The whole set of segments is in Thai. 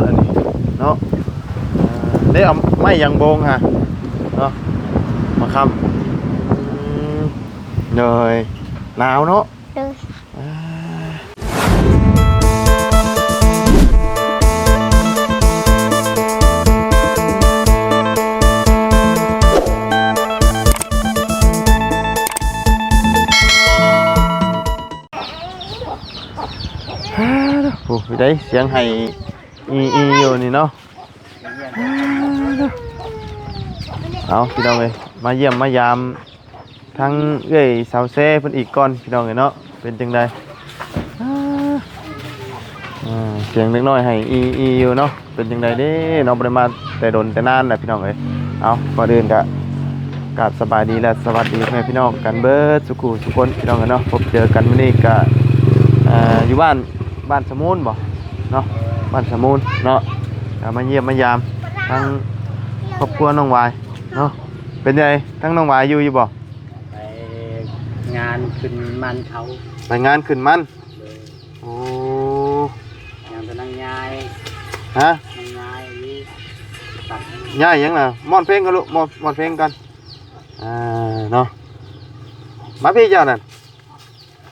อันนี้เนาะได้เอาไม้ยางโบงฮะเนาะมาคำเลยหนาวเนาะโอ้ยได้เสียงไห้อีอยู่นี่เนาะเอาพี่น้องเลยมาเยี่ยมมายามทั้งเอ้ยสาวเซ่เพิ่นอีกก่อนพี่น้องเลยเนาะเป็นจังไดเสียงเล็กน้อยให้อีอยู่เนาะเป็นจังไดเด้เนาะบ่ได้มาแต่โดนแต่นานแหละพี่น้องเอ้ยเอาก่อนอื่นก็กราบสบายดีและสวัสดีแม่พี่น้องกันเบิดสุขุทุกคนพี่น้องกันเนาะพบเจอกันมื้อนี้ก็อยู่บ้านสมุนบ่เนาะบ้านสมุนเนาะมาเยี่ยมมายามทั้งครอบครัวน้องวายเนาะเป็นไงทั้งน้องวายอยู่บ่ไปงานขึ้นมันเขาไปงานขึ้นมันโอ้งานเป็นนางยายฮะนางยายนี่ตัดยายยังน่ะม่อนเพลงกันลูกม่อนเพลงกันเนาะมาพี่เจ้านั่น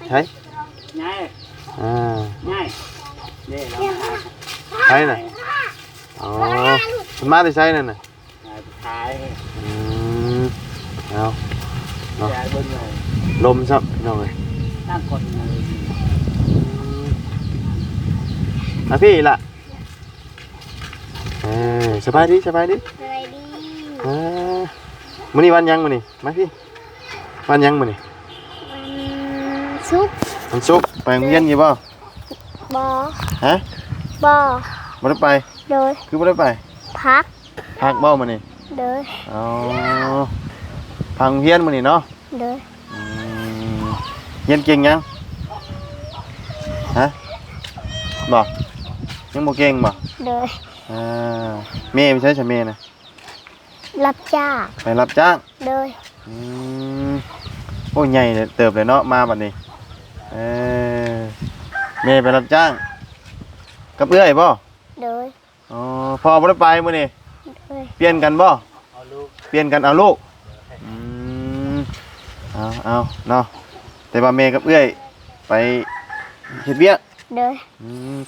ใช่ยายยายนี่เราใช่น่ะอ๋อมันมาได้ใช่นั่นน่ะขายเอาเนาะลมซับพี่น้องเลยตั้งคนมาพี่ล่ะสบายดีมื้อนี้วันยังมื้อนี้มาพี่วันยังมื้อนี้วันศุกร์ไปโรงเรียนอยู่บ่ฮะบ่ได้ไปเลยคือบ่ได้ไปพักบ่มื้อนี้เลยอ๋อพังเรียนมื้อนี้เนาะเลยเรียนเก่งยังฮะบ่ยังบ่เก่งบ่เลยแม่ไปใช้ใช่แม่น่ะรับจ้างไปรับจ้างเลยโอ้ใหญ่เติบเลยเนาะมาบัดนี้แม่ไปรับจ้างกับเอื้อยบ่เลยอ๋อพ่อบ่ได้ไปมื้อนี้เปลี่ยนกันบ่เปลี่ยนกันเอาลูกเอาเนาะแต่ว่าแม่กับเอื้อยไปเฮ็ดเวียกเลย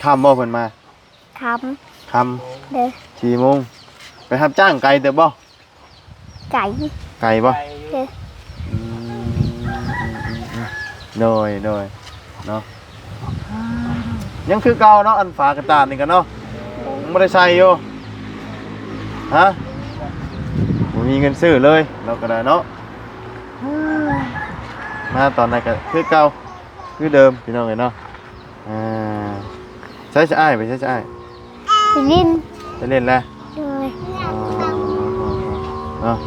ค่ำบ่เพิ่นมาค่ำเลย4 โมงไปรับจ้างไกลเติบบ่ไก่บ่เลยโดยเนาะยังคือเก่าเนาะอันฝากระตานี่กันเนาะไม่ได้ใส่อยู่ฮะผมมีเงินซื้อเลยเราก็ได้เนาะมาตอนไหนก็คือเก่าคือเดิมพี่น้องเลยเนาะใช้อ้ายไปใช้อ้ายไปเล่นแล้วเลยเนาะ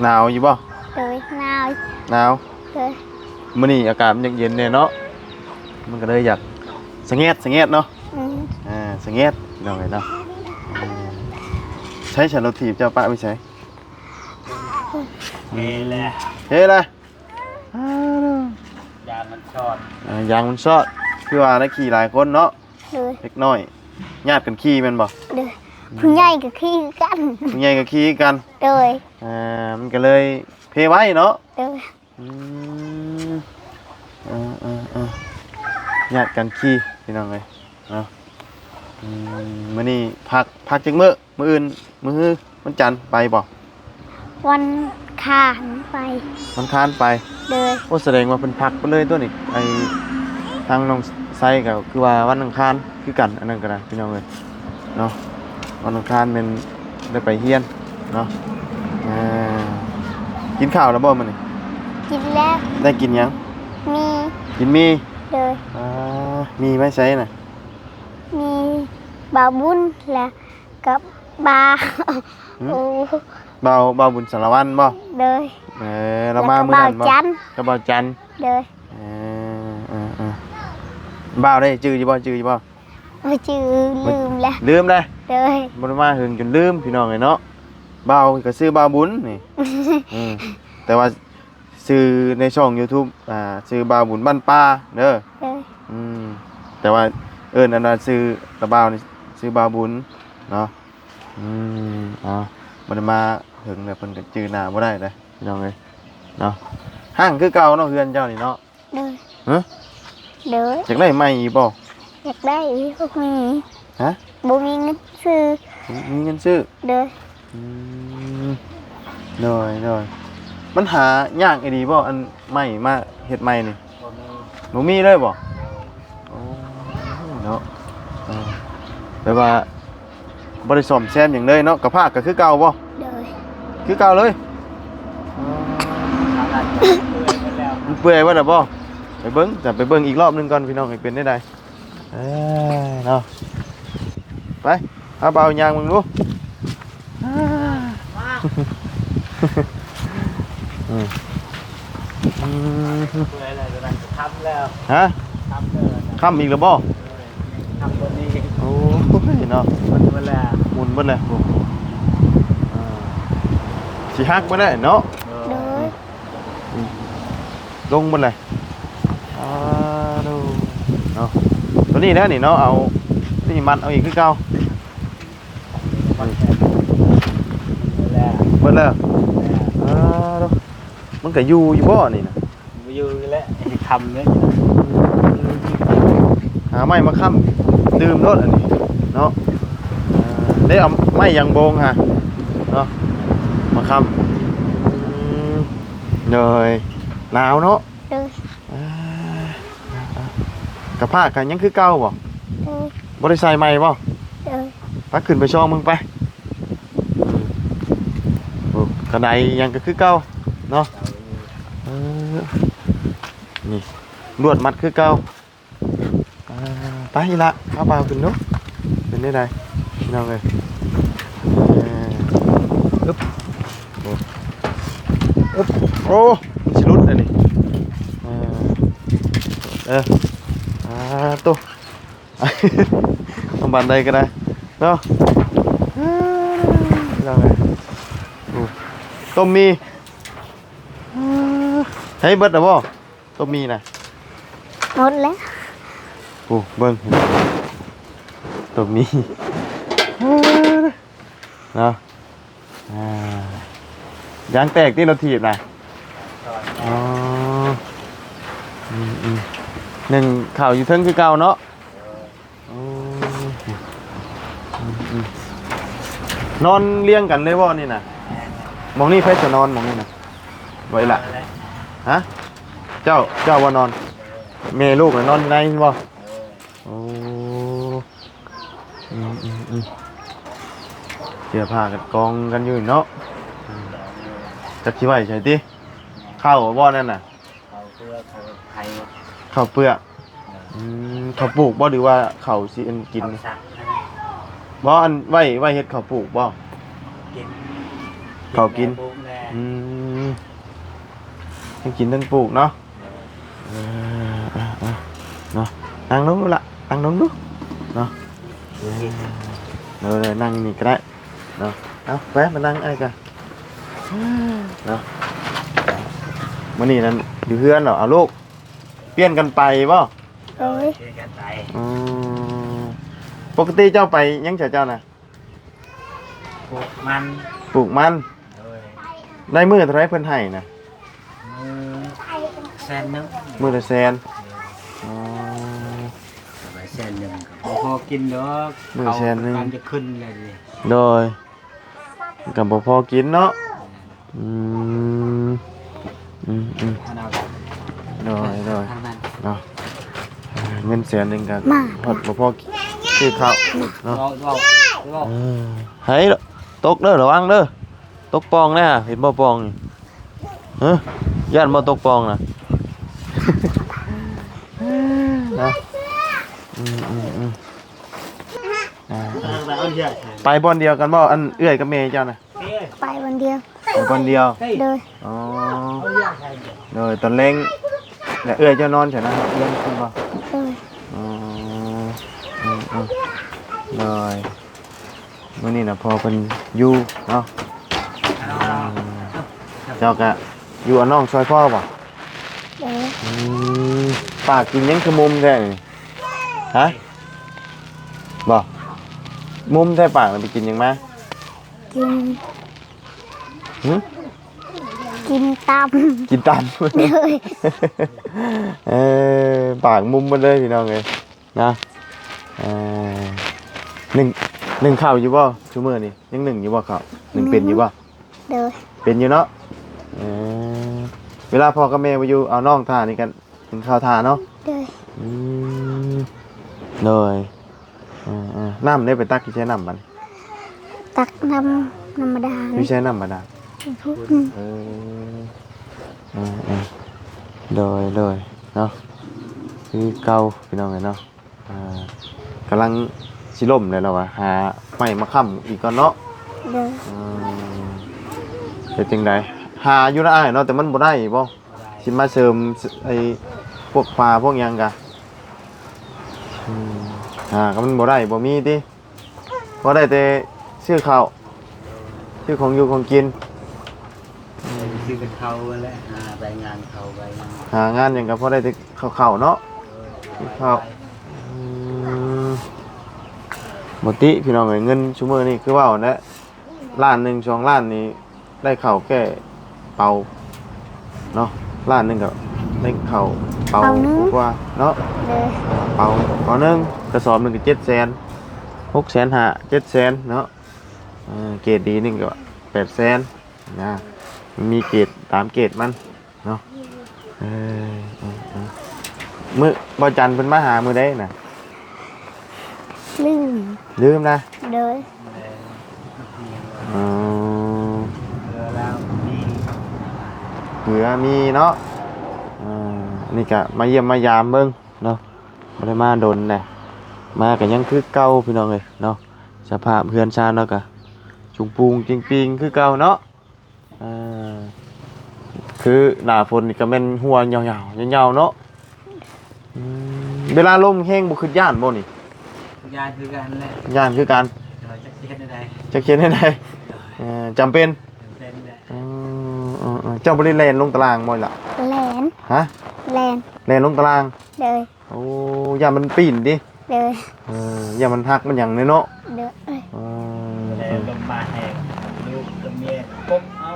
หนาวอยู่บ่เลยหนาวเลยมื้อนี้อากาศมันเย็นๆเนี่ยเนาะมันก็เลยอยากสะเงียดเนาะสะเงียดน้องเนาะใช้ฉันรถถีบเจ้าป้าไม่ใช้เฮ้เลย ยางมันชอดคือว่าได้ขี่หลายคนเนาะเล็กน้อยญาติกันขี่แม่นบ่ผู้ใหญ่ก็ขี่กันเลยมันก็เลยเพไว้เนาะญาติกันขี่พี่น้องเลยเนาะมื้อนี้พักจังมื้ออื่นมื้อวันจันทร์ไปบ่วันคานไปเลยโอ้แสดงว่าเพิ่นพักไปเลยตัวนี้ไอ้ทางน้องไซก็คือว่าวันอังคารคือกันอันนั้นก็ได้พี่น้องเอ้ยเนาะวันอังคารเป็นได้ไปเฮียนเนาะกินข้าวแล้วบ่มื้อนี้กินแล้วได้กินยังมีเลยมีไหมใช่น่ะมีบาบุญและกับบาเบาบุญสารวัตรบ่เลยเรามามื้อนั้นบ่กับเบาจันเลยบ่าวได้จื้ออยู่บ่จื้อลืมแล้วเลยบ่ได้มาหึงจนลืมพี่น้องเอ้ยเนาะบ่าวก็ชื่อบ่าวบุญนี่แต่ว่าชื่อในช่อง YouTube ชื่อบ่าวบุญบ้านป่าเด้อแต่ว่าอันนั้นชื่อตะบ่าวนี่ ชื่อบาบุญเนาะอ๋อบ่ได้มาถึงแล้วเพิ่นก็จื้อหน้าบ่ได้เลยพี่น้องเอ้ยเนาะห้างคือเก่าเนาะเฮือนเจ้านี่เนาะ เด้อ ฮะ เด้อ อยากได้ใหม่อีกบ่ อยากได้พวกนี้ ฮะ บ่มีเงินซื้อ มีเงินซื้อ เด้อ อืมหน่อยมันหายากอีดีบ่อันใหม่มาเฮ็ดใหม่นี่บ่มีเลยบ่โอ้เนาะแปลว่าบ่ได้ซ่อมแซมหยังเลยเนาะกระพากก็คือเก่าบ่ เด้อ คือเก่าเลยมันเปื่อยว่าแต่บ่ไปเบิ่งอีกรอบหนึงก่อนพี่น้องให้เป็นได้ใดเนาะไปเอาเบายางมึงดูทำแล้ว ฮะ ทำเลย ค่ำอีกแล้วบ่ ทำตัวนี้ โอ้ยเนาะ มันเวลา หมุนเบิดเลยสิฮักบ่ได้เนาะ เด้อ ลงเบิดเลยดูเนาะตัวนี้นะนี่เนาะเอานี่มัดเอาอีกคือเก่า เวลา เบิดแล้วดูมันก็อยู่บ่นี่นะ มาอยู่แล้วทำเนี่ย หาไม้มาค้ำดื่มรถอันนี้เนาะได้เอาไม้ยางโบงฮะเนาะมาค้ำเลยหนาวเนาะ เด้อก ระพากกันยังคือเก่าบ่ เด้อ บ่ได้ใส่ใหม่บ่ เด้อ ไปขึ้นไปช่องมึงไปโอ้กระไดยังก็คือเก่าเนาะนี่ลวดมัดคือเก่าไปละข้าวเปล่าขึ้นเนาะเป็นได้ไดพี่น้องเอ้ยอึ๊บโอ้ชิลุดอันนี้ตัวต้องบันไดก็ได้เนาะเราไงต้มมีให้เบิดนะบ่ต้มมีนะ หมดแล้ว โอ้เบิ้งต้มมีเนาะยางแตกที่เราถีบนะอ๋อหนึ่งข่าวอยู่เทิงคือเก่าเนาะนอนเลี้ยงกันเลยบ่นี่นะมองนี่ไฟจะนอนมองนี่นะไว้ละฮะเจ้าว่านอนเมลูกนอนในบ่โอ้เสื้อผ้ากันกองกันอยู่เนาะจักสิไว้ใช่ติข้าวบ่นั่นน่ะ เขาเพื่อเขาไทย ข้าวเปลือกข้าวปลูกบ่หรือว่าข้าวสิอันกิน สัก บ่อันไว้เฮ็ดข้าวปลูกบ่ กิน ข้าวกินทั้งกินทั้งปลูกเนาะเนาะนั่งลงดูละนั่งลงดูเนาะเลยนั่งนี่ก็ได้เนาะเอาแวะมานั่งไอ้กันเนาะมื้อนี้นั่นอยู่เฮือนเหรอเอาลูกเปลี่ยนกันไปบ่ เอ้ย เจอกันไป ปกติเจ้าไปยังเจ้าน่ะ ปลูกมัน ปลูกมัน โดย ได้มื้อเท่าไรเพิ่นให้น่ะ มือแซนนึง มื้อละแสน แซนนึงพอกินเด้อการจะขึ้นเลยดิ โดยกับบ่พอกินเนาะโดยเนาะเงินแสนหนึงกันหดบ่พอซื้อข้าวเนาะให้ตกเด้อระวังเด้อตกปองนะเห็นบ่ปองนี่ฮะย่านบ่ตกปองน่ะนะไปบอนเดียวกันบ่อันเอื้อยกับเมย์เจ้าน่ะ ไปวันเดียว ไปบอนเดียว เด้อ อ๋อโดยตอนเล้งแล้วเอื้อยเจ้านอนใช่นะเอื้อยขึ้นบ่ เด้อ อ๋อเลยมื้อนี้น่ะพอเพิ่นอยู่เนาะเจ้าก็อยู่เอาน้องซอยพ่อบ่ เด้อ ปากกินยังขมุมแท้นี่ฮะบ่ มุมแท้ปากน่ะไปกินหยังมา กิน หึ กินต กินตัน ำเลย ปากมุมมาเลยพี่น้องเอ้ยนะหนึ่งข้าวอยู่บ่ชั่วโมงนี่ยังหนึ่งอยู่บ่ข้าวหนึ่งเป็นอยู่บ่ เลย เป็นอยู่เนาะเวลาพ่อกับแม่ไปอยู่เอาน้องทานนี่กันกินข้าวทานเนาะ เลย เลยน้ำได้ไปตักที่ใช้น้ำมัน ตักน้ำธรรมดา ที่ใช้น้ำบาดาล พุก เลยเนาะคือเก่าพี่น้องเลยเนาะกำลังสิล่มเลยเราอะหาไม้มาค้ำอีกก่อนเนาะ เลย เป็นจังไดหาอยู่นะอ้ายเนาะแต่มันบ่ได้บ่สิมาเสริมไอ้พวกปลาพวกหยังกะก็มันบ่ได้บ่มีติบ่ได้แต่ซื้อข้าวซื้อของอยู่ของกิน ซื้อเป็นเขาแล้วไปงานเขาไปงาน หางานหยังก็พอได้แต่ข้าวๆเนาะข้าวบ่ติพี่น้องเอ้ยเงินซุมื้อนี้คือว่าแหละล้านหนึง2ล้านนี่ได้ข้าวแค่เป่าเนาะล้านหนึงก็ได้ข้าวเป่ากว่าเนาะ เลย เป่าหนึงกระสอบหนึงก็700,000 650,000 700,000เนาะเกรดดีนึงก็800,000นะมันมีเกรดตามเกรดมันเนาะมื้อบ่จันทร์เพิ่นมาหามื้อใดน่ะ ลืมลืมนะ เลย อ๋อ แล้วมี เผื่อมีเนาะนี่ก็มาเยี่ยมมายามเบิ่งเนาะบ่ได้มาดนแหละมาก็ยังคือเก่าพี่น้องเอ้ยเนาะสภาพเพื่อนชาติเนาะก็จุงปูงจริงปิงคือเก่าเนาะคือหน้าฝนนี่ก็แม่นหัวยาวๆยาวๆเนาะเวลาลมแห้งบ่ขึ้นย่านบ่นี่ ญาติคือกันแหละ ย่านคือกัน จะเฮ็ดได้ จะเขียนให้ได้จำเป็น เป็นแหละ เจ้าบ่ได้แล่นลงตารางบ่ล่ะ แลน ฮะ แลน แล่นลงตาราง เลย โอ้ย่ามันปีนดิ เลย อย่ามันหักมันหยังเลยเนาะ เลย แล้วลงมาแหกลูกกับเมีย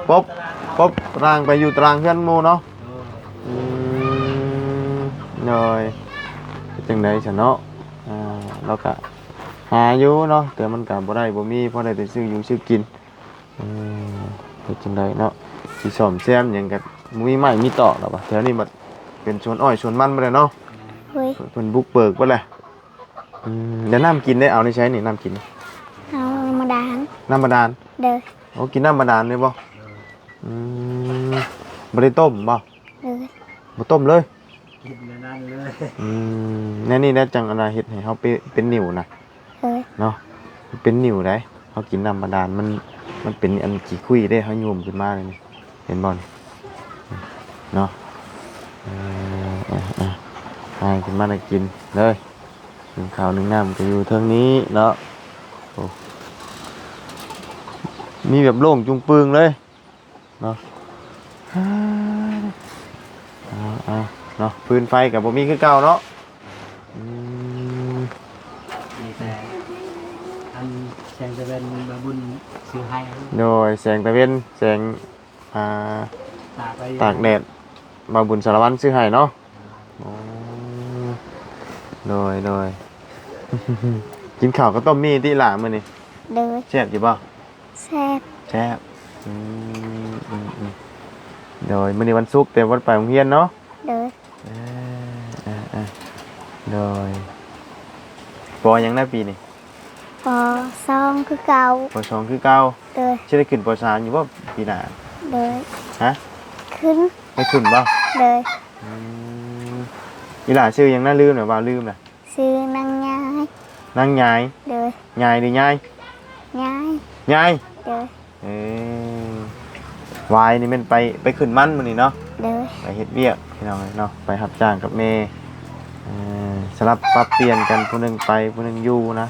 ป๊บร่างไปอยู่ตารางเพื่อนหมู่เนาะหน่อยจังได๋ซะเนาะเราก็หาอยู่เนาะแต่มันก็บ่ได้บ่มีพอได้แต่ซื้ออยู่ซื้อกินเป็นจังได๋เนาะสิซ่อมแซมหยังก็มีไม้มีตอกแล้วบ่แถวนี้มันเป็นสวนอ้อยสวนมันบ่ได้เนาะ เฮ้ย เพิ่นบุกเบิกบ่แหละเดี๋ยวน้ำกินได้เอานี่ใช้นี่น้ำกิน เอาธรรมดา น้ำบาดาล เลย โอ้กินน้ำบาดาลเลยบ่บ่ได้ต้มบ่ เลย บ่ต้มเลย กินนั่นเลย แน่นี่นะจังอันน่ะเฮ็ดให้เฮาเป็นนิ่วนะ เลย เนาะเป็นนิ่วได้เฮากินน้ำบาดาลมันเป็นอันขี้คุยได้เฮาโยมขึ้นมาเลยนี่เห็นบ่นี่เนาะให้ขึ้นมาได้กินเลยหนึ่งข้าวหนึ่งน้ำก็อยู่เทิงนี้เนาะโอ้มีแบบโล่งจุงปึงเลยเนาะเนาะฟืนไฟกับบ่มีคือเก่าเนาะ มีแต่อันแสงจะเป็นบาบุญซื้อให้ โดยแสงตะเวนแสงตากแดดมาบุญสารวัตรซื้อให้เนาะโดย กินข้าวก็ต้มมีที่หลามื้อนี่ เลย แซ่บอยู่บ่ แซ่บ แซ่บโดยมื้อนี้วันศุกร์แต่วันไปโรงเรียนเนาะ เลย โดยปอยังได้ปีนี่ ปอซองคือเก่า ปอสองคือเก่า เลย สิได้ขึ้นปอสามอยู่บ่ปีหน้า เลย ฮะ ขึ้น ไม่ขึ้นบ่ เลย อีหล่าชื่อยังน่าลืมหน่อยว่าลืมน่ะ ซื้อนางยาย นางยาย เลย ยายหรือยาย ยาย ยาย เลย วายนี่มันไปขึ้นมันมื้อนี้เนาะ เลย ไปเฮ็ดเวียกพี่น้องเนาะไปรับจ้างกับแม่สลับปรับเปลี่ยนกันผู้หนึงไปผู้หนึงอยู่นะ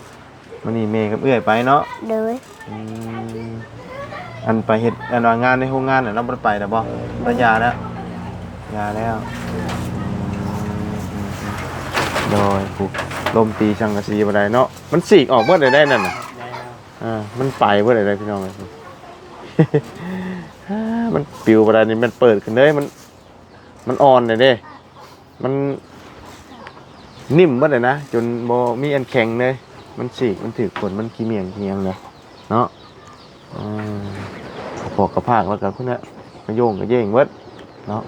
มื้อนี้แม่กับเอื้อยไปเนาะ เลย อันไปเฮ็ดอันว่างานในโรงงานน่ะเราบ่ได้ไปแล้วบ่บ่ยาแล้วยาแล้วโดยผูกลมตีสังกะสีบ่ได้เนาะมันสีกออกเบิดได้นั่นน่ะ ได้ มันไปเพื่ออะไรพี่น้องเลย มันปิวไปแล้วนี่มันเปิดขึ้นเลยมันอ่อนเลยเด้มันนิ่มเมื่อไหร่นะจนโมมีอันแข็งเลยมันฉีกมันถือขนมันขี้เมียงเลยเนาะพอกกระพากแล้วกันพวกนี้กระโยงกระเย่งเวิร์ดเนาะ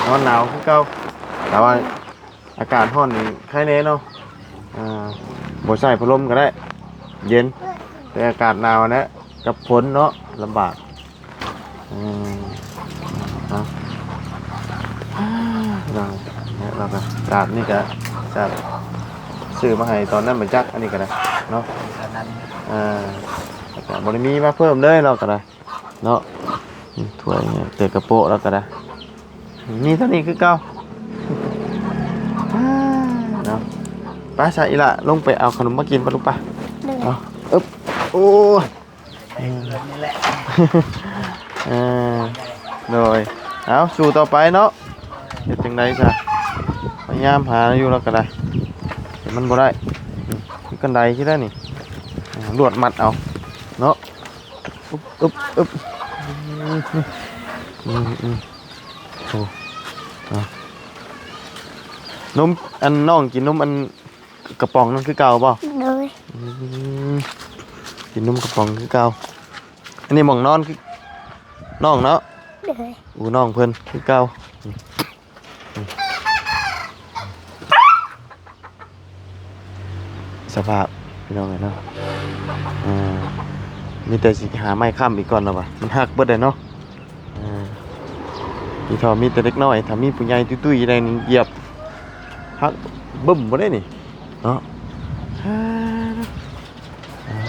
นอนหนาวคือเก่าแต่ว่าอากาศร้อนนี่ใครเน่เนาะบ่ใส่พัดลมก็ได้เย็นแต่อากาศหนาวนะกับฝนเนาะลำบากเราก็จาดนี่ก็จาดซื้อมาให้ตอนนั้นเหมือนจักอันนี้ก็ได้เนาะแต่บริมีมาเพิ่มเลยเราก็ได้เนาะถ้วยเตะกระโปะเราก็ได้นี่เท่านี้คือเก่าเนาะป้าชายอีละลงไปเอาขนมมากินปะลูกป้าเอาโอ้ยนี่แหละ rồi áo xù tao phải nó để chừng đấy sao phải nham hà nó vô nó cả đây để mình vào đây cái cần đầy chứ đấy nè luộc mặt áo nó úp nôm ăn non chỉ nôm ăn cặp bòn nó cứ cao bao rồi chỉ nôm cặp bòn cứ cao anh em mỏng non non nóน้องเพิ่นคือเก่าสภาพพี่น้องเนาะมีแต่สิหาไม้ค้ำอีกก่อนแล้ววะมันหักเบิดเลยเนาะพี่ทอมีแต่เล็กน้อยถ้ามีผู้ใหญ่ตุ้ยๆได้นี่เหยียบหักบึ้มบ่ได้นี่เนาะ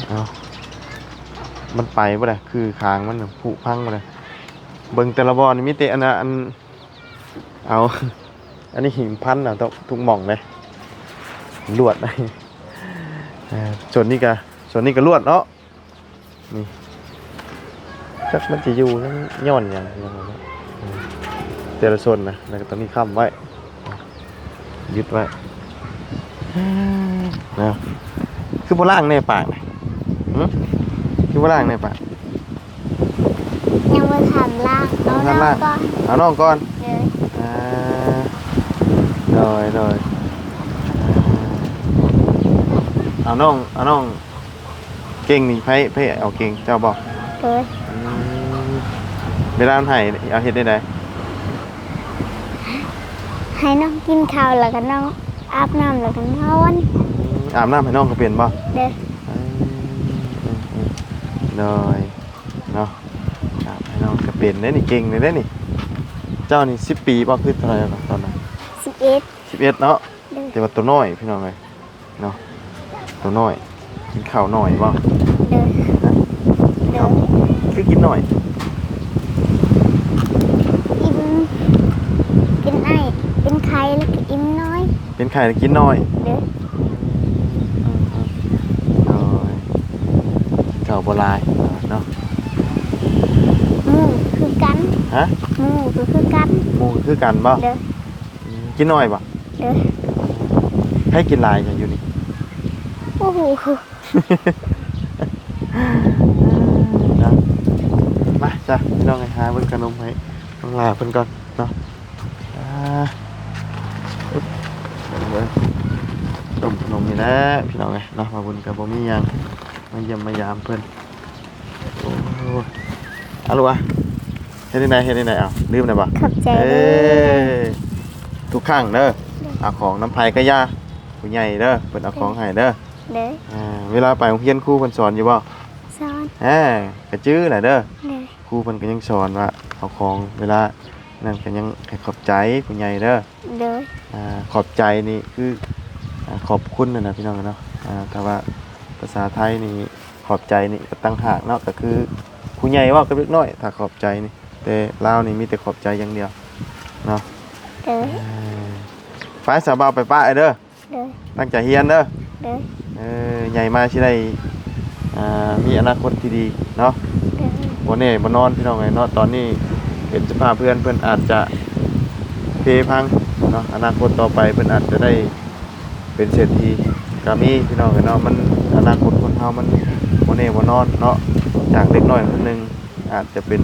เอามันไปบ่ได้คือคางมันผุพังบ่ได้เบิ่งแต่ละบอลนี่มีแต่อันเอาอันนี้หินพันธุ์ต้องทุกหม่องเลยลวดเลยส่วนนี้ก็ลวดเนาะนี่จักมันจะอยู่นั่นย้อนอย่างแต่ละส่วนนะแล้วก็ต้องมีค้ำไว้ยึดไว้นะคือโบราณในปากนะคือโบราณในปากยังมาทำล่างเอาน้องก่อนrồiเอาน้องเก่งนี่ไพ่เอาเก่งเจ้าบอกเวลาให้เอาเห็ดได้ไหนให้น้องกินข้าวแล้วก็น้องอาบน้ำแล้วก็นอนอาบน้ำให้น้องก็เปลี่ยนบ่เลยเนาะให้น้องก็เปลี่ยนได้นี่เก่งเลยได้นี่เจ้านี่10 ปีบ่คือเท่าไหร่ตอนนั้น11เนาะแต่ว่าตัวน้อยพี่น้องเลยเนาะตัวน้อยกินข้าวหน่อยบ่คือกินหน่อยอิ่มกินไอเป็นไข่แล้วก็อิ่มน้อยเป็นไข่แล้วกินน้อยข้าวโบราณเนาะมูคือกันฮะมูคือกันบ่กินน้อยบ่ให้กินลายกันอยู่นี่โอ้โหมาจ้ะพี่น้องไอ้หาเบิ่งขนมให้ต้องลาเพิ่นก่อนเนาะต้มขนมนี่แหละพี่น้องไงเนาะมาบุญกับบ่มีหยังมาเยี่ยมมายามเพิ่นโอ้อะลูกอ่ะเฮ็ดได้ไหนเอาลืมได้บ่ขอบใจทุกครั้งเด้อเอาของน้ำไผ่ก็ย่าผู้ใหญ่เด้อเพิ่นเอาของให้เด้อเวลาไปโรงเรียนครูเพิ่นสอนอยู่บ่สอนก็จื้อแหละเด้อครูเพิ่นก็ยังสอนว่าเอาของเวลานั่นก็ยังให้ขอบใจผู้ใหญ่เด้อขอบใจนี่คือขอบคุณนะพี่น้องเนาะแต่ว่าภาษาไทยนี่ขอบใจนี่ก็ตั้งหากเนาะก็คือผู้ใหญ่ว่ากับเล็กน้อยถ้าขอบใจนี่แต่ลาวนี่มีแต่ขอบใจอย่างเดียวเนาะฝ่ายสาวบ่าวไปป้าเด้อตั้งใจเรียนเด้อใหญ่มาสิได้มีอนาคตที่ดีเนาะบ่แน่บ่นอนพี่น้องเนาะตอนนี้เป็นสภาพเพื่อนอาจจะเพพังเนาะอนาคตต่อไปเพิ่นอาจจะได้เป็นเศรษฐีก็มีพี่น้องเนาะมันอนาคตคนเฮา มันบ่แน่บ่นอนเนาะจากเด็กน้อยคนหนึงอาจจะเป็น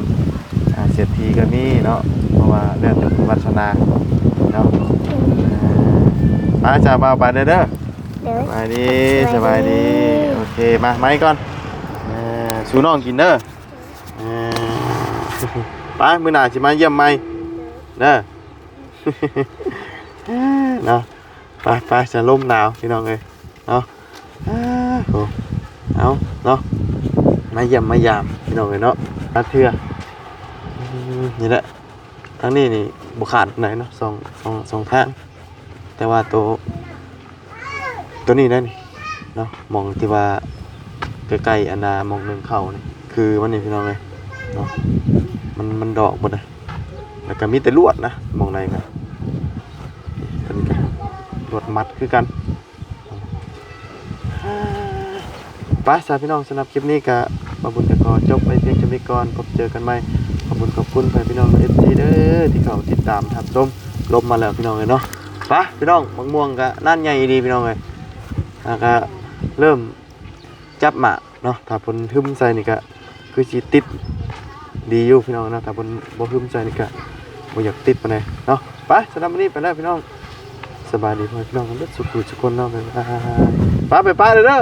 เศรษฐีก็มีเนาะเพราะว่าเรื่องแต่บุญวาสนาเนาะมาจ้าบ่าวไปเด้อ เดี๋ยว สบายดีสบายดีโอเคมาไม้ก่อนสูน้องกินเด้อเออไปมื้อหน้าสิมาเยี่ยมใหม่เด้อ เนาะไปจะลมหนาวพี่น้องเอ้ยเนาะโอ้เอาเนาะมาเยี่ยมมายามพี่น้องเอ้ยเนาะมาเทื่อนี่แหละทั้งนี้นี่บุขาดไหนเนาะสองทางแต่ว่าตัวนี้นั่นนี่เนาะมองที่ว่าใกล้ๆอันดามองหนึ่งเข้านี่คือมันนี่พี่น้องเลยเนาะมันดอกหมดเลยแล้วก็มีแต่ลวดนะมองในกันตัวนี้กันลวดมัดคือกันไปสาพี่น้องสำหรับคลิปนี้ก็มาบุญกันก่อนจบไปเพียงจำนี้ก่อนพบเจอกันใหม่ขอบคุณพี่น้องFCเด้อที่เขาติดตามทับชมลมมาแล้วพี่น้องเลยเนาะไปพี่น้องมะม่วงก็น่านใหญ่ดีพี่น้องเลยแล้วก็เริ่มจับหมากเนาะถ้าเพิ่นหึมใส่นี่ก็คือสิติดดีอยู่พี่น้องเนาะถ้าเพิ่นบ่หึมใส่นี่ก็บ่อยากติดปานใดเนาะไปสำหรับวันนี้ไปแล้วพี่น้องสบายดีพ่อพี่น้องกันเบิดสุขทุกคนเนาะไปเด้อ